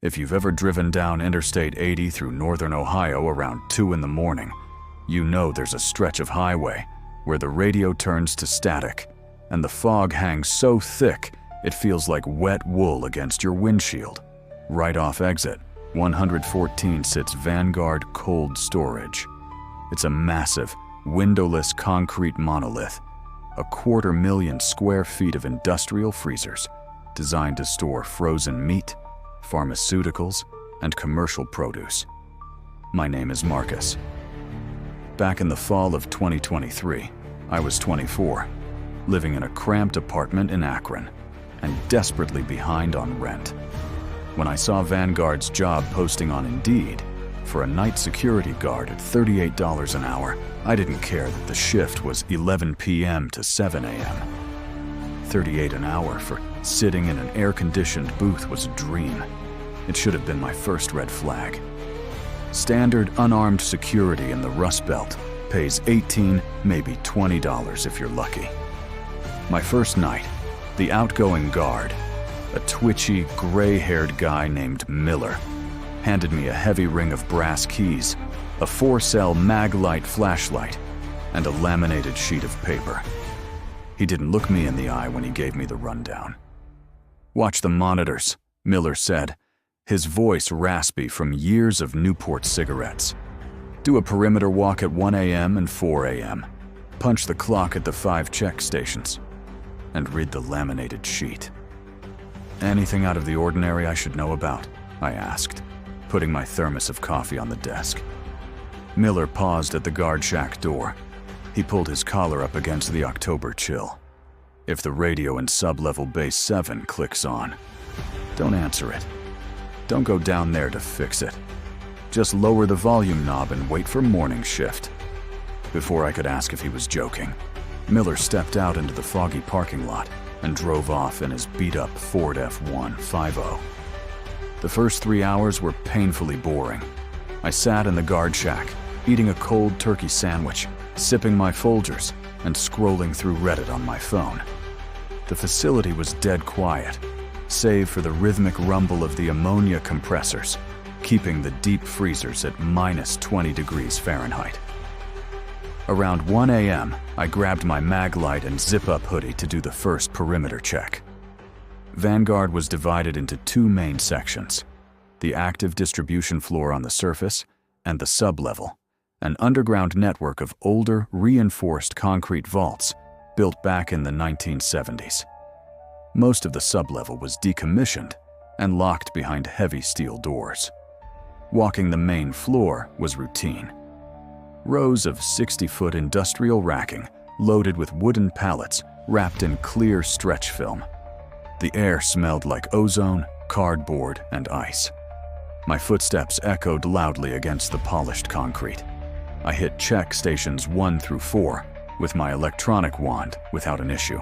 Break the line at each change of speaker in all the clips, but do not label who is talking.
If you've ever driven down Interstate 80 through northern Ohio around 2 in the morning, you know there's a stretch of highway where the radio turns to static and the fog hangs so thick it feels like wet wool against your windshield. Right off exit 114 sits Vanguard Cold Storage. It's a massive, windowless concrete monolith, 250,000 square feet of industrial freezers designed to store frozen meat, pharmaceuticals, and commercial produce. My name is Marcus. Back in the fall of 2023, I was 24, living in a cramped apartment in Akron, and desperately behind on rent. When I saw Vanguard's job posting on Indeed for a night security guard at $38 an hour, I didn't care that the shift was 11 p.m. to 7 a.m. $38 an hour for sitting in an air-conditioned booth was a dream. It should have been my first red flag. Standard unarmed security in the Rust Belt pays $18, maybe $20 if you're lucky. My first night, the outgoing guard, a twitchy, gray-haired guy named Miller, handed me a heavy ring of brass keys, a 4-cell Maglite flashlight, and a laminated sheet of paper. He didn't look me in the eye when he gave me the rundown. "Watch the monitors," Miller said, his voice raspy from years of Newport cigarettes. "Do a perimeter walk at 1 a.m. and 4 a.m. Punch the clock at the 5 check stations. And read the laminated sheet." "Anything out of the ordinary I should know about?" I asked, putting my thermos of coffee on the desk. Miller paused at the guard shack door. He pulled his collar up against the October chill. "If the radio in sub-level base 7 clicks on, don't answer it. Don't go down there to fix it. Just lower the volume knob and wait for morning shift." Before I could ask if he was joking, Miller stepped out into the foggy parking lot and drove off in his beat-up Ford F-150. The first 3 hours were painfully boring. I sat in the guard shack, eating a cold turkey sandwich, sipping my Folgers, and scrolling through Reddit on my phone. The facility was dead quiet, save for the rhythmic rumble of the ammonia compressors, keeping the deep freezers at -20 degrees Fahrenheit. Around 1 a.m., I grabbed my Maglite and zip-up hoodie to do the first perimeter check. Vanguard was divided into 2 main sections: the active distribution floor on the surface and the sub-level, an underground network of older, reinforced concrete vaults built back in the 1970s. Most of the sub-level was decommissioned and locked behind heavy steel doors. Walking the main floor was routine. Rows of 60-foot industrial racking loaded with wooden pallets wrapped in clear stretch film. The air smelled like ozone, cardboard, and ice. My footsteps echoed loudly against the polished concrete. I hit check stations 1 through 4 with my electronic wand without an issue.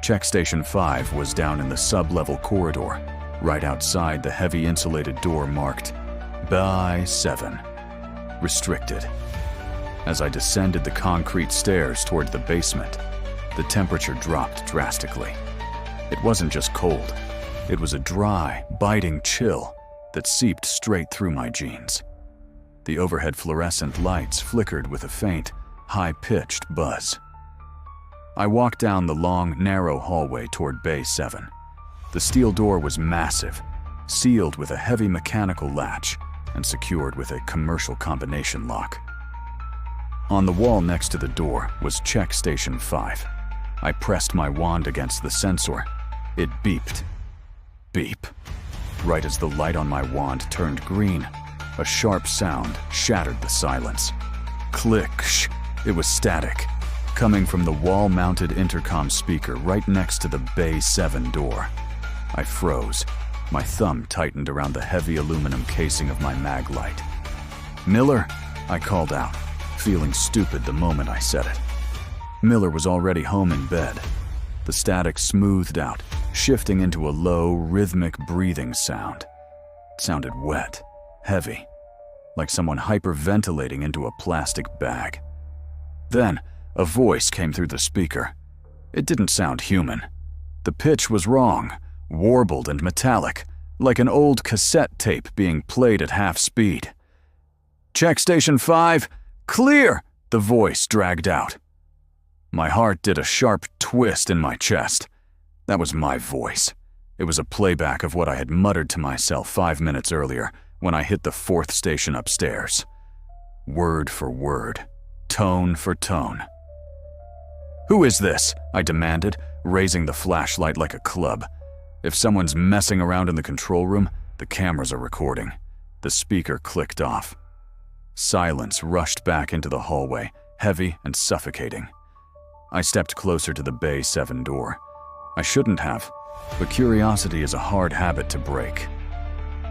Check station 5 was down in the sub-level corridor, right outside the heavy insulated door marked By 7. Restricted. As I descended the concrete stairs toward the basement, the temperature dropped drastically. It wasn't just cold. It was a dry, biting chill that seeped straight through my jeans. The overhead fluorescent lights flickered with a faint, high-pitched buzz. I walked down the long, narrow hallway toward Bay 7. The steel door was massive, sealed with a heavy mechanical latch and secured with a commercial combination lock. On the wall next to the door was Check Station 5. I pressed my wand against the sensor. It beeped. Beep. Right as the light on my wand turned green, a sharp sound shattered the silence. Click, shh. It was static, coming from the wall-mounted intercom speaker right next to the Bay 7 door. I froze. My thumb tightened around the heavy aluminum casing of my Maglite. "Miller," I called out, feeling stupid the moment I said it. Miller was already home in bed. The static smoothed out, shifting into a low, rhythmic breathing sound. It sounded wet, heavy, like someone hyperventilating into a plastic bag. Then, a voice came through the speaker. It didn't sound human. The pitch was wrong, warbled and metallic, like an old cassette tape being played at half speed. "Check Station 5, clear!" the voice dragged out. My heart did a sharp twist in my chest. That was my voice. It was a playback of what I had muttered to myself 5 minutes earlier when I hit the 4th station upstairs. Word for word, tone for tone. "Who is this?" I demanded, raising the flashlight like a club. If someone's messing around in the control room, the cameras are recording. The speaker clicked off. Silence rushed back into the hallway, heavy and suffocating. I stepped closer to the Bay 7 door. I shouldn't have, but curiosity is a hard habit to break.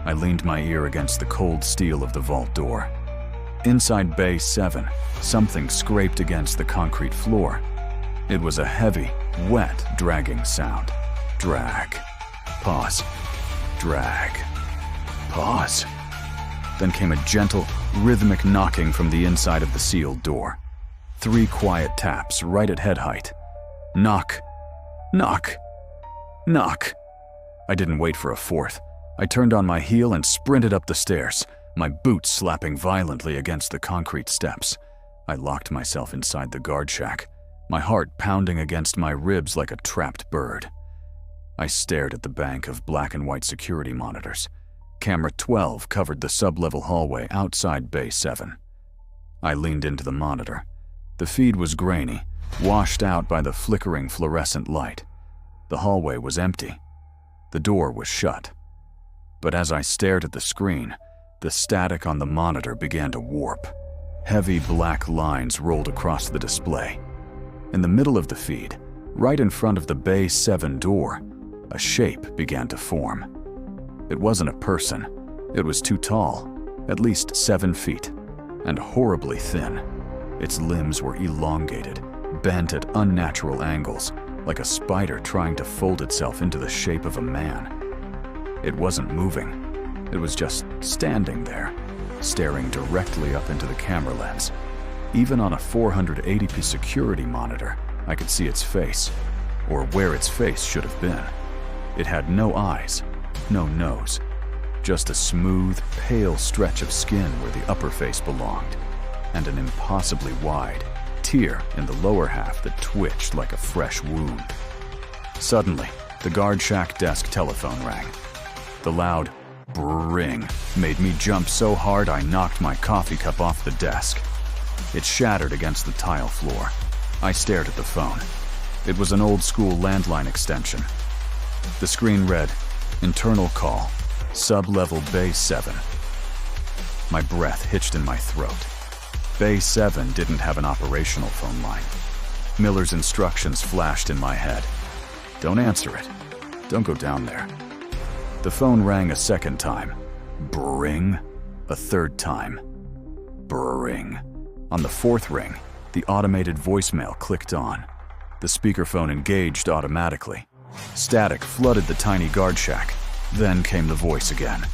I leaned my ear against the cold steel of the vault door. Inside Bay 7, something scraped against the concrete floor. It was a heavy, wet, dragging sound. Drag. Pause. Drag. Pause. Then came a gentle, rhythmic knocking from the inside of the sealed door. 3 quiet taps right at head height. Knock. Knock. Knock. I didn't wait for a 4th. I turned on my heel and sprinted up the stairs, my boots slapping violently against the concrete steps. I locked myself inside the guard shack, my heart pounding against my ribs like a trapped bird. I stared at the bank of black and white security monitors. Camera 12 covered the sub-level hallway outside Bay 7. I leaned into the monitor. The feed was grainy, washed out by the flickering fluorescent light. The hallway was empty. The door was shut. But as I stared at the screen, the static on the monitor began to warp. Heavy black lines rolled across the display. In the middle of the feed, right in front of the Bay 7 door, a shape began to form. It wasn't a person. It was too tall, at least 7 feet, and horribly thin. Its limbs were elongated, bent at unnatural angles, like a spider trying to fold itself into the shape of a man. It wasn't moving. It was just standing there, staring directly up into the camera lens. Even on a 480p security monitor, I could see its face, or where its face should have been. It had no eyes, no nose, just a smooth, pale stretch of skin where the upper face belonged, and an impossibly wide tear in the lower half that twitched like a fresh wound. Suddenly, the guard shack desk telephone rang. The loud brrring made me jump so hard I knocked my coffee cup off the desk. It shattered against the tile floor. I stared at the phone. It was an old-school landline extension. The screen read, "Internal call, sub-level Bay 7. My breath hitched in my throat. Bay 7 didn't have an operational phone line. Miller's instructions flashed in my head. Don't answer it. Don't go down there. The phone rang a second time. Brrring. A third time. Brrring. On the 4th ring, the automated voicemail clicked on. The speakerphone engaged automatically. Static flooded the tiny guard shack. Then came the voice again.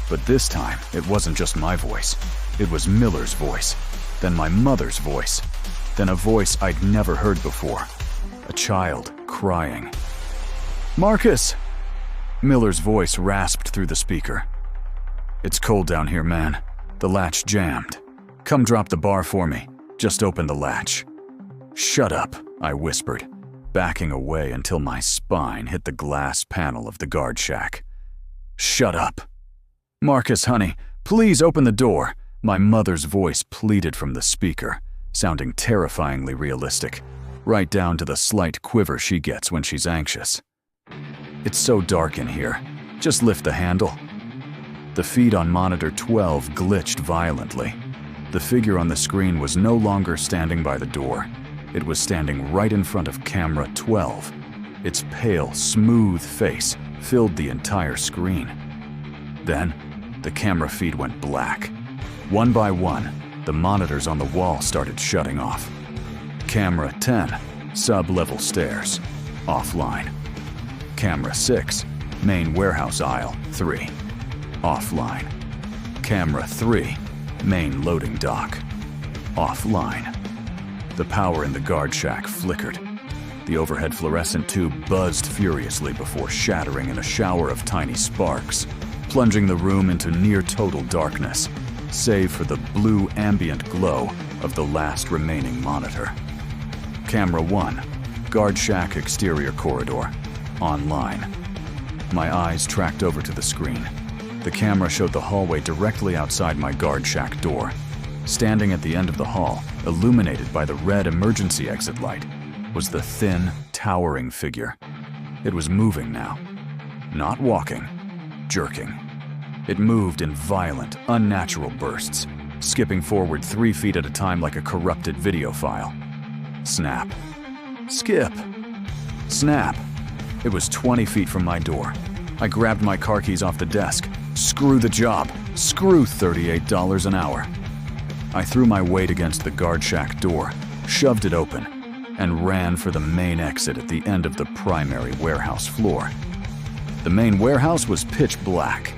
But this time, it wasn't just my voice. It was Miller's voice, then my mother's voice, then a voice I'd never heard before. A child crying. "Marcus!" Miller's voice rasped through the speaker. "It's cold down here, man. The latch jammed. Come drop the bar for me. Just open the latch." "Shut up," I whispered, backing away until my spine hit the glass panel of the guard shack. "Shut up." "Marcus, honey, please open the door." My mother's voice pleaded from the speaker, sounding terrifyingly realistic, right down to the slight quiver she gets when she's anxious. "It's so dark in here. Just lift the handle." The feed on monitor 12 glitched violently. The figure on the screen was no longer standing by the door. It was standing right in front of camera 12. Its pale, smooth face filled the entire screen. Then, the camera feed went black. One by one, the monitors on the wall started shutting off. Camera 10, sub-level stairs, offline. Camera 6, main warehouse aisle 3, offline. Camera 3, main loading dock, offline. The power in the guard shack flickered. The overhead fluorescent tube buzzed furiously before shattering in a shower of tiny sparks, plunging the room into near-total darkness, save for the blue ambient glow of the last remaining monitor. Camera 1, guard shack exterior corridor, online. My eyes tracked over to the screen. The camera showed the hallway directly outside my guard shack door. Standing at the end of the hall, illuminated by the red emergency exit light, was the thin, towering figure. It was moving now. Not walking, jerking. It moved in violent, unnatural bursts, skipping forward 3 feet at a time like a corrupted video file. Snap. Skip. Snap. It was 20 feet from my door. I grabbed my car keys off the desk. Screw the job. Screw $38 an hour. I threw my weight against the guard shack door, shoved it open, and ran for the main exit at the end of the primary warehouse floor. The main warehouse was pitch black.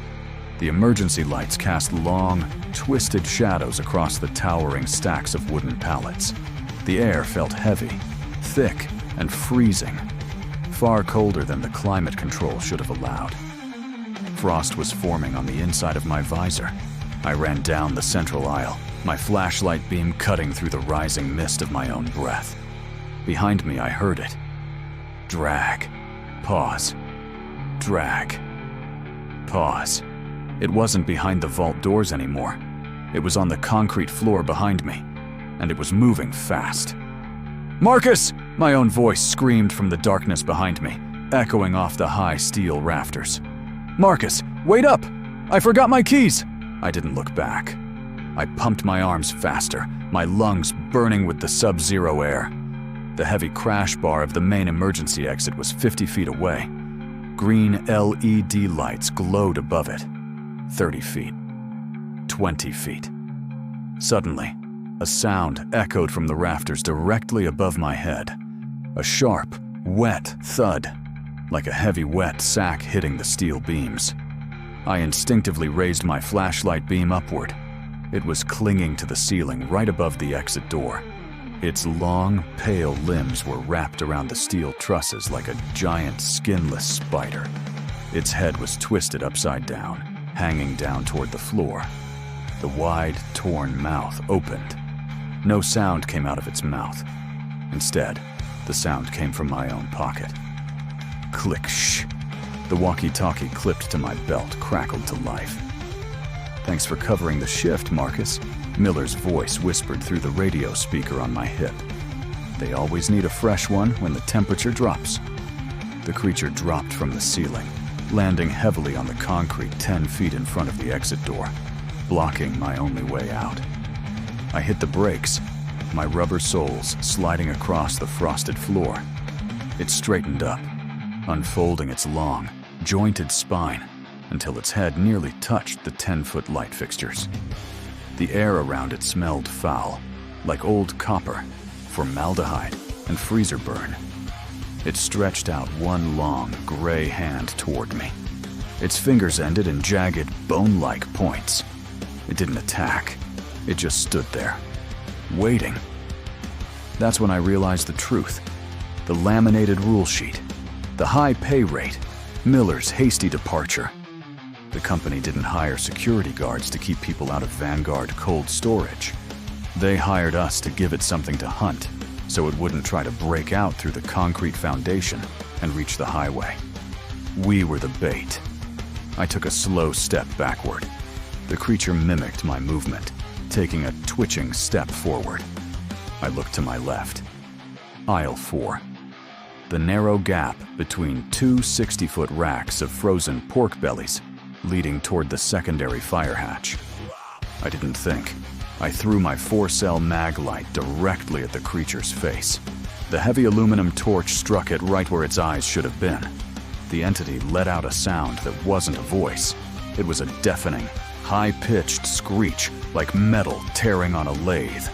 The emergency lights cast long, twisted shadows across the towering stacks of wooden pallets. The air felt heavy, thick, and freezing, far colder than the climate control should have allowed. Frost was forming on the inside of my visor. I ran down the central aisle, my flashlight beam cutting through the rising mist of my own breath. Behind me, I heard it. Drag. Pause. Drag. Pause. It wasn't behind the vault doors anymore. It was on the concrete floor behind me, and it was moving fast. "Marcus!" My own voice screamed from the darkness behind me, echoing off the high steel rafters. "Marcus, wait up! I forgot my keys!" I didn't look back. I pumped my arms faster, my lungs burning with the sub-zero air. The heavy crash bar of the main emergency exit was 50 feet away. Green LED lights glowed above it. 30 feet. 20 feet. Suddenly, a sound echoed from the rafters directly above my head. A sharp, wet thud, like a heavy wet sack hitting the steel beams. I instinctively raised my flashlight beam upward. It was clinging to the ceiling right above the exit door. Its long, pale limbs were wrapped around the steel trusses like a giant, skinless spider. Its head was twisted upside down, hanging down toward the floor. The wide, torn mouth opened. No sound came out of its mouth. Instead, the sound came from my own pocket. Click, shh. The walkie-talkie clipped to my belt crackled to life. "Thanks for covering the shift, Marcus," Miller's voice whispered through the radio speaker on my hip. "They always need a fresh one when the temperature drops." The creature dropped from the ceiling, landing heavily on the concrete 10 feet in front of the exit door, blocking my only way out. I hit the brakes, my rubber soles sliding across the frosted floor. It straightened up, unfolding its long, jointed spine until its head nearly touched the 10-foot light fixtures. The air around it smelled foul, like old copper, formaldehyde, and freezer burn. It stretched out one long, gray hand toward me. Its fingers ended in jagged, bone-like points. It didn't attack. It just stood there, waiting. That's when I realized the truth. The laminated rule sheet, the high pay rate, Miller's hasty departure. The company didn't hire security guards to keep people out of Vanguard Cold Storage. They hired us to give it something to hunt, so it wouldn't try to break out through the concrete foundation and reach the highway. We were the bait. I took a slow step backward. The creature mimicked my movement, taking a twitching step forward. I looked to my left. Aisle 4. The narrow gap between two 60-foot racks of frozen pork bellies leading toward the secondary fire hatch. I didn't think. I threw my 4-cell mag light directly at the creature's face. The heavy aluminum torch struck it right where its eyes should have been. The entity let out a sound that wasn't a voice. It was a deafening, high-pitched screech like metal tearing on a lathe.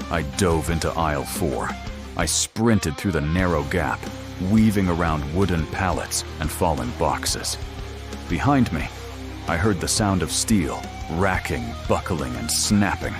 I dove into aisle 4. I sprinted through the narrow gap, weaving around wooden pallets and fallen boxes. Behind me, I heard the sound of steel, racking, buckling, and snapping.